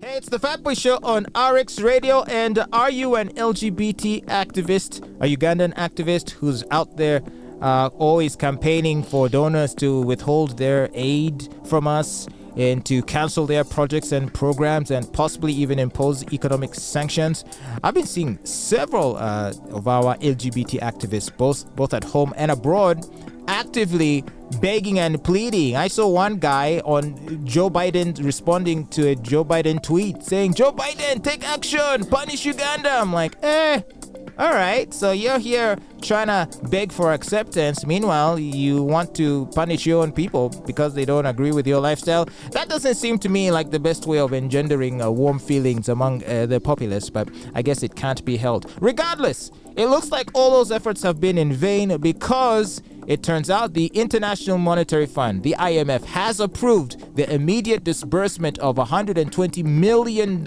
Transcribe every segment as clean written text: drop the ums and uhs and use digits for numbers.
Hey, it's the Fatboy Show on RX Radio. And are you an LGBT activist, a Ugandan activist who's out there always campaigning for donors to withhold their aid from us and to cancel their projects and programs and possibly even impose economic sanctions? I've been seeing several of our LGBT activists, both at home and abroad, actively begging and pleading. I saw one guy on Joe Biden responding to a Joe Biden tweet saying, "Joe Biden, take action, punish Uganda." I'm like, all right, so you're here trying to beg for acceptance. Meanwhile, you want to punish your own people because they don't agree with your lifestyle. That doesn't seem to me like the best way of engendering warm feelings among the populace, but I guess it can't be helped. Regardless, it looks like all those efforts have been in vain because it turns out the International Monetary Fund, the IMF, has approved the immediate disbursement of $120 million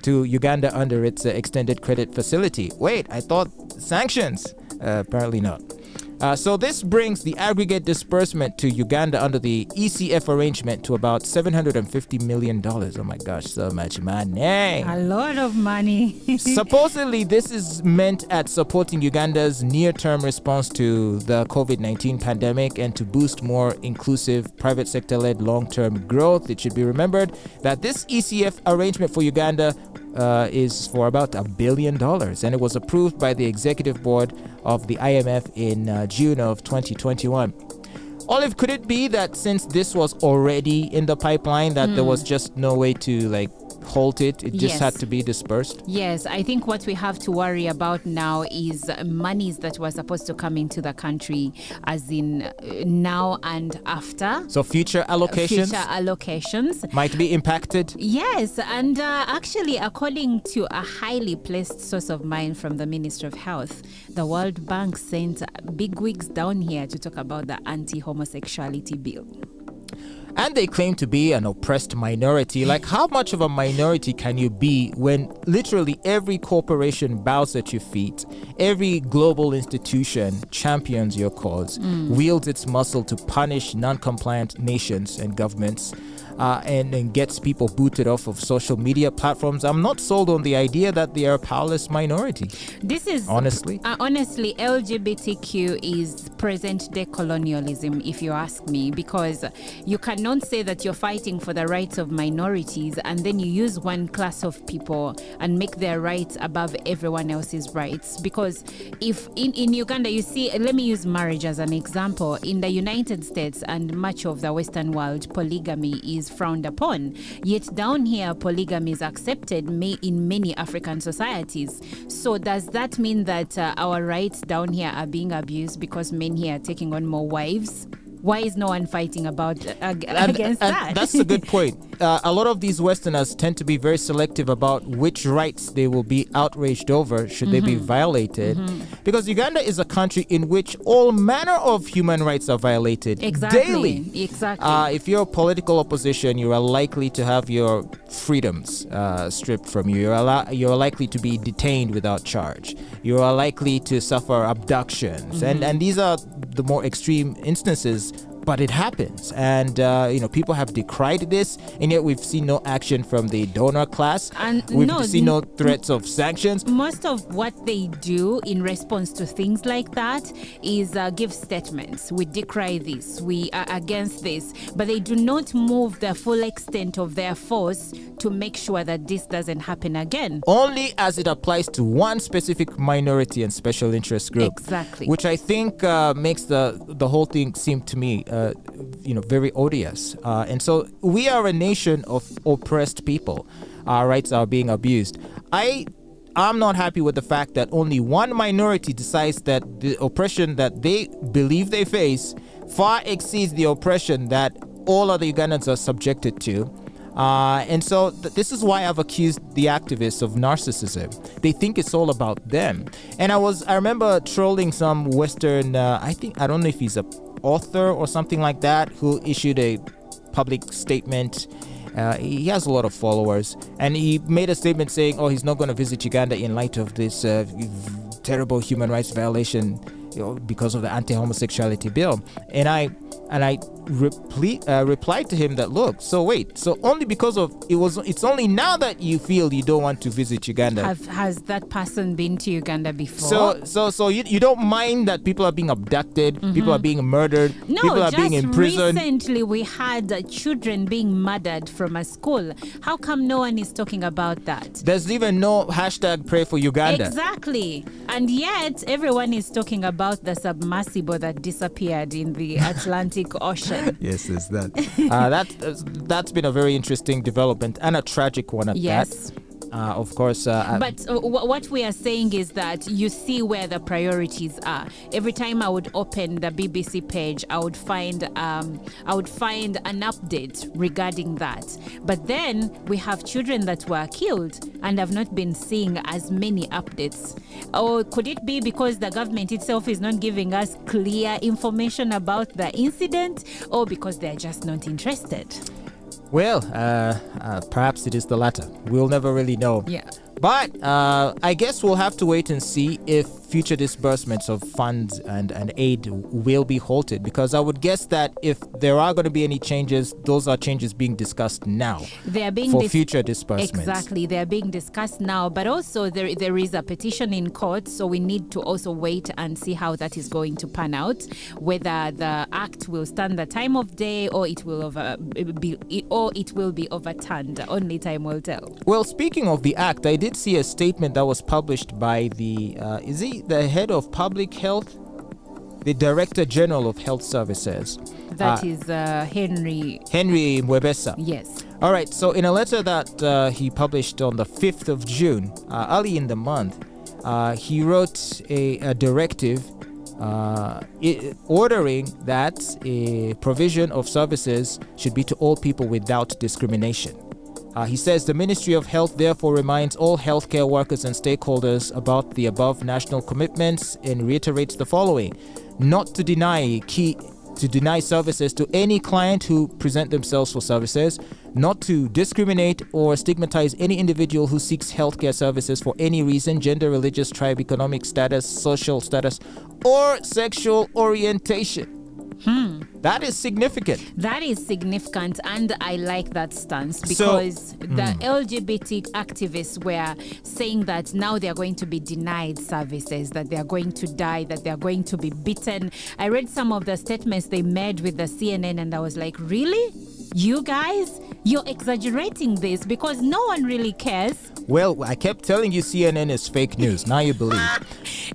to Uganda under its extended credit facility. Wait, I thought sanctions. Apparently not. So this brings the aggregate disbursement to Uganda under the ECF arrangement to about $750 million. Oh my gosh, so much money. A lot of money. Supposedly, this is meant at supporting Uganda's near-term response to the COVID-19 pandemic and to boost more inclusive private sector-led long-term growth. It should be remembered that this ECF arrangement for Uganda is for about $1 billion, and it was approved by the executive board of the IMF in June of 2021. Olive, could it be that since this was already in the pipeline that there was just no way to halt it? It just had to be dispersed? Yes, I think what we have to worry about now is monies that were supposed to come into the country as in now and after. So future allocations? Future allocations. Might be impacted? Yes, and actually according to a highly placed source of mine from the Ministry of Health, the World Bank sent bigwigs down here to talk about the Anti-Homosexuality bill. And they claim to be an oppressed minority. Like, how much of a minority can you be when literally every corporation bows at your feet, every global institution champions your cause, wields its muscle to punish non-compliant nations and governments, and gets people booted off of social media platforms? I'm not sold on the idea that they are a powerless minority. This is honestly, LGBTQ is present-day colonialism, if you ask me, because you cannot say that you're fighting for the rights of minorities and then you use one class of people and make their rights above everyone else's rights. Because if in Uganda, you see, let me use marriage as an example. In the United States and much of the Western world, polygamy is frowned upon. Yet down here, polygamy is accepted in many African societies. So does that mean that our rights down here are being abused because men here are taking on more wives? Why is no one fighting against that? That's a good point. A lot of these Westerners tend to be very selective about which rights they will be outraged over should they be violated. Because Uganda is a country in which all manner of human rights are violated daily. Exactly. If you're a political opposition, you are likely to have your freedoms stripped from you. You're likely to be detained without charge. You are likely to suffer abductions. And these are the more extreme instances, but it happens. And people have decried this, and yet we've seen no action from the donor class. And we've seen no threats of sanctions. Most of what they do in response to things like that is give statements. We decry this, we are against this, but they do not move the full extent of their force to make sure that this doesn't happen again. Only as it applies to one specific minority and special interest group. Exactly. Which I think makes the whole thing seem to me very odious. And so we are a nation of oppressed people. Our rights are being abused. I'm not happy with the fact that only one minority decides that the oppression that they believe they face far exceeds the oppression that all other Ugandans are subjected to. And so this is why I've accused the activists of narcissism. They think it's all about them. And I remember trolling some Western, I don't know if he's a author or something like that, who issued a public statement. He has a lot of followers, and he made a statement saying, he's not going to visit Uganda in light of this terrible human rights violation because of the anti-homosexuality bill. And And I replied to him that, look, so wait, so only because of it's only now that you feel you don't want to visit Uganda. Has that person been to Uganda before? So you don't mind that people are being abducted, people are being murdered, people are being imprisoned? Recently we had children being murdered from a school. How come no one is talking about that? There's even no hashtag pray for Uganda. Exactly. And yet everyone is talking about the submersible that disappeared in the Atlantic Ocean. Yes, there's that. That's been a very interesting development and a tragic one at that. Of course. But what we are saying is that you see where the priorities are. Every time I would open the BBC page, I would find an update regarding that. But then we have children that were killed and have not been seeing as many updates. Or could it be because the government itself is not giving us clear information about the incident, or because they're just not interested? Well, perhaps it is the latter. We'll never really know. Yeah. But I guess we'll have to wait and see if future disbursements of funds and aid will be halted, because I would guess that if there are going to be any changes, those are changes being discussed now. They are being for future disbursements. Exactly, they are being discussed now, but also there is a petition in court, so we need to also wait and see how that is going to pan out, whether the act will stand the time of day or it will be overturned. Only time will tell. Well, speaking of the act, I did see a statement that was published by the the head of public health, the Director General of Health Services. That is Henry Mwebesa. Yes. All right. So in a letter that he published on the 5th of June, early in the month, he wrote a directive ordering that a provision of services should be to all people without discrimination. He says the Ministry of Health therefore reminds all healthcare workers and stakeholders about the above national commitments and reiterates the following: not to deny services to any client who present themselves for services, not to discriminate or stigmatize any individual who seeks healthcare services for any reason, gender, religious, tribe, economic status, social status, or sexual orientation. That is significant. That is significant, and I like that stance, because the LGBT activists were saying that now they are going to be denied services, that they are going to die, that they are going to be beaten. I read some of the statements they made with the CNN, and I was like, really? You guys? You're exaggerating this, because no one really cares. Well, I kept telling you CNN is fake news. Now you believe.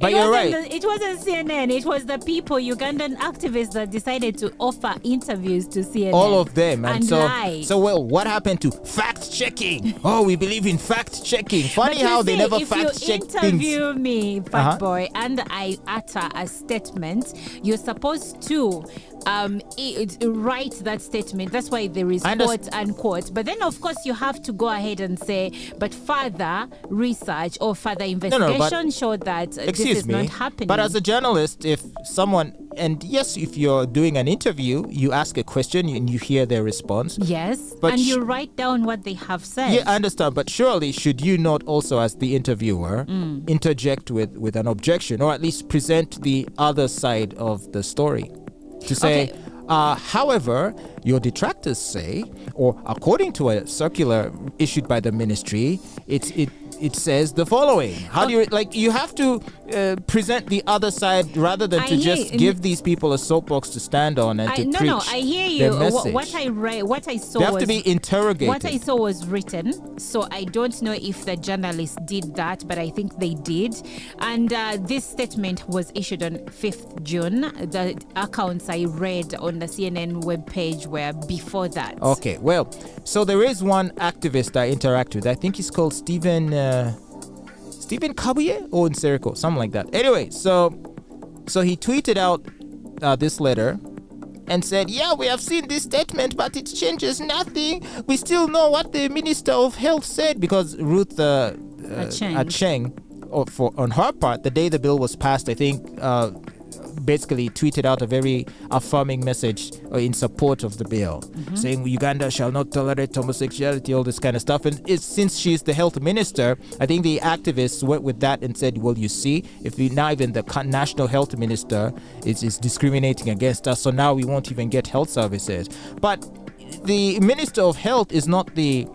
But you're right. It wasn't CNN. It was the people, Ugandan activists, that decided to offer interviews to CNN. All of them. And lie. So, well, what happened to fact-checking? Oh, we believe in fact-checking. Funny how they never fact-check things. If you interview me, Fatboy, and I utter a statement, you're supposed to write that statement. That's why there is quote unquote. But then, of course, you have to go ahead and say, but further research or further investigation showed that this is not happening. But as a journalist, if someone, and yes, if you're doing an interview, you ask a question and you hear their response. Yes, but and you write down what they have said. Yeah, I understand. But surely, should you not also, as the interviewer, interject with an objection, or at least present the other side of the story? To say, however, your detractors say, or according to a circular issued by the ministry, it says the following. How do you, you have to present the other side rather than to just give these people a soapbox to stand on and to preach. No, I hear you. What I saw, they have to be interrogated. What I saw was written, so I don't know if the journalists did that, but I think they did. And this statement was issued on 5th June. The accounts I read on the CNN webpage were before that. Okay, well, so there is one activist I interact with. I think he's called Stephen Kabuye or Nsereko, something like that. Anyway, so he tweeted out this letter and said, yeah, we have seen this statement, but it changes nothing. We still know what the Minister of Health said, because Ruth Acheng, on her part, the day the bill was passed, I think basically tweeted out a very affirming message in support of the bill, saying Uganda shall not tolerate homosexuality, all this kind of stuff. And since she's the health minister, I think the activists went with that and said, well, you see, if we now even the national health minister is discriminating against us, so now we won't even get health services. But the minister of health is not this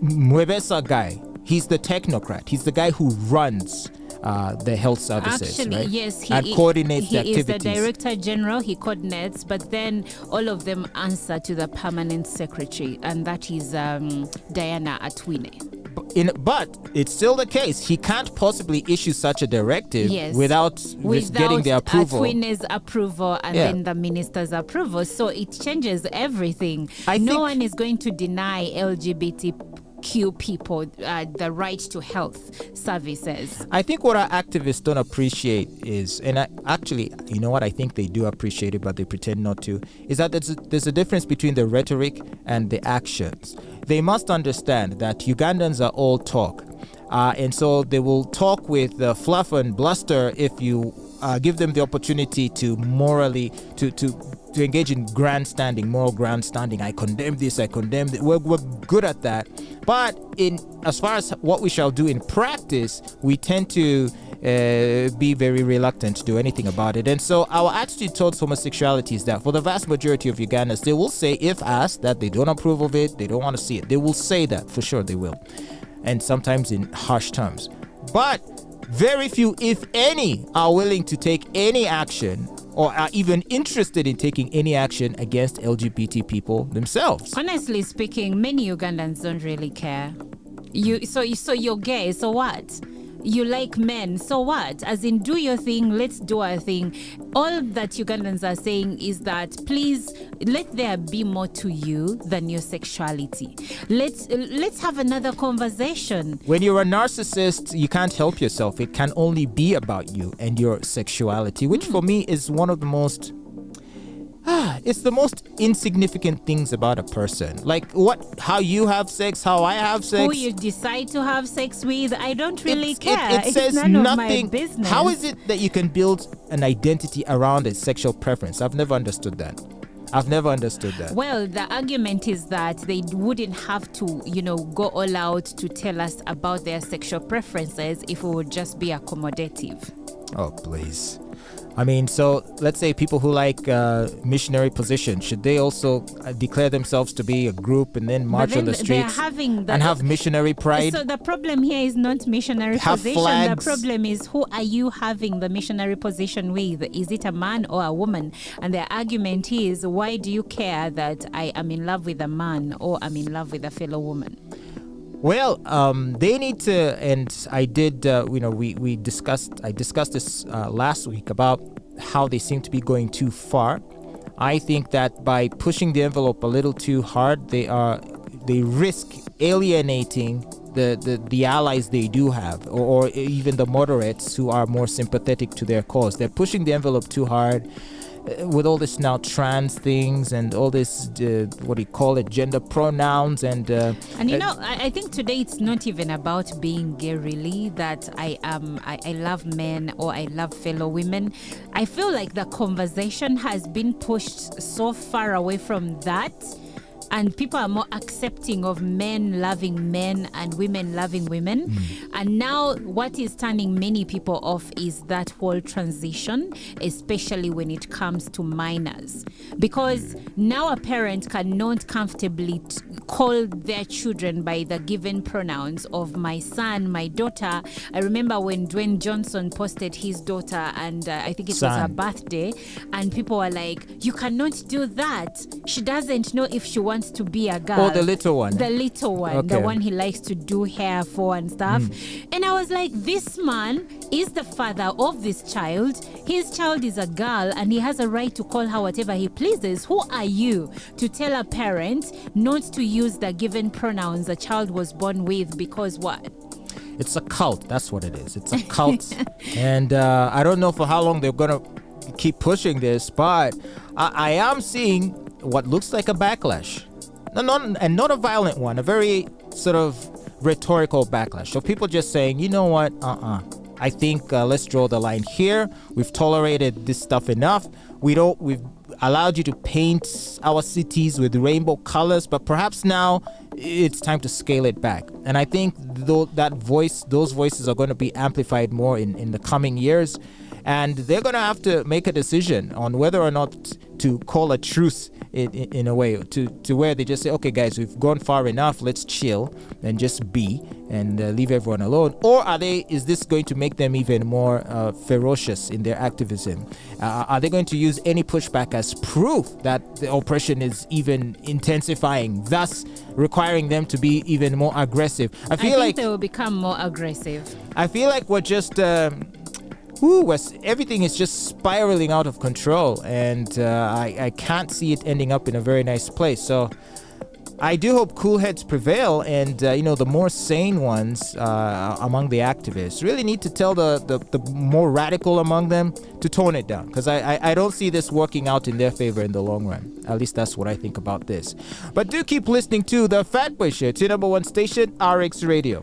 Mwebesa guy. He's the technocrat. He's the guy who runs the health services. Actually, right? yes, and coordinates the activities. He is the director general. He coordinates, but then all of them answer to the permanent secretary, and that is Diana Atwine. But it's still the case. He can't possibly issue such a directive without getting the approval. Atwine's approval and then the minister's approval. So it changes everything. No one is going to deny LGBTQ people the right to health services. I think what our activists don't appreciate is, and actually, you know what, I think they do appreciate it, but they pretend not to, is that there's a difference between the rhetoric and the actions. They must understand that Ugandans are all talk. And so they will talk with fluff and bluster if you give them the opportunity to morally, to engage in grandstanding, moral grandstanding. I condemn this, I condemn that. We're good at that. But as far as what we shall do in practice, we tend to be very reluctant to do anything about it. And so our attitude towards homosexuality is that for the vast majority of Ugandans, they will say, if asked, that they don't approve of it, they don't want to see it. They will say that, for sure they will. And sometimes in harsh terms. But very few, if any, are willing to take any action or are even interested in taking any action against LGBT people themselves. Honestly speaking, many Ugandans don't really care. So you're gay, so what? You like men, so what? As in, do your thing, let's do our thing. All that Ugandans are saying is that, please, let there be more to you than your sexuality. Let's have another conversation. When you're a narcissist, you can't help yourself. It can only be about you and your sexuality, which for me is one of the most... it's the most insignificant things about a person. Like how you have sex, how I have sex. Who you decide to have sex with, I don't really care. It says none nothing. Of my business. How is it that you can build an identity around a sexual preference? I've never understood that. Well, the argument is that they wouldn't have to, go all out to tell us about their sexual preferences if we would just be accommodative. Oh, please. I mean, so let's say people who like missionary position, should they also declare themselves to be a group and then march on the streets and have missionary pride? So the problem here is not missionary position. Flags. The problem is, who are you having the missionary position with? Is it a man or a woman? And their argument is, why do you care that I am in love with a man or I'm in love with a fellow woman? Well, they need to, and I did, I discussed this last week about how they seem to be going too far. I think that by pushing the envelope a little too hard, they risk alienating the allies they do have, or even the moderates who are more sympathetic to their cause. They're pushing the envelope too hard. With all this now trans things and all this, gender pronouns and I think today it's not even about being gay really, that I love men or I love fellow women. I feel like the conversation has been pushed so far away from that, and people are more accepting of men loving men and women loving women. And now what is turning many people off is that whole transition, especially when it comes to minors. Because now a parent cannot comfortably call their children by the given pronouns of my son, my daughter. I remember when Dwayne Johnson posted his daughter, and I think it was her birthday, and people were like, you cannot do that. She doesn't know if she wants to be a girl. Or the little one. Okay. The one he likes to do hair for and stuff. And I was like, this man is the father of this child. His child is a girl and he has a right to call her whatever he pleases. Who are you to tell a parent not to use the given pronouns the child was born with? Because what? It's a cult. That's what it is. It's a cult. And I don't know for how long they're going to keep pushing this, but I am seeing what looks like a backlash. Not a violent one, a very sort of rhetorical backlash. So people just saying, you know what, I think let's draw the line here. We've tolerated this stuff enough. We've allowed you to paint our cities with rainbow colors, but perhaps now it's time to scale it back. And I think those voices are going to be amplified more in the coming years. And they're going to have to make a decision on whether or not to call a truce in a way, to where they just say, okay, guys, we've gone far enough. Let's chill and just be and leave everyone alone. Or is this going to make them even more ferocious in their activism? Are they going to use any pushback as proof that the oppression is even intensifying, thus requiring them to be even more aggressive? I think they will become more aggressive. I feel like we're just... everything is just spiraling out of control, and I can't see it ending up in a very nice place. So I do hope cool heads prevail, and the more sane ones among the activists really need to tell the more radical among them to tone it down, because I don't see this working out in their favor in the long run. At least that's what I think about this. But do keep listening to the Fatboy Show. It's your number one station, RX Radio.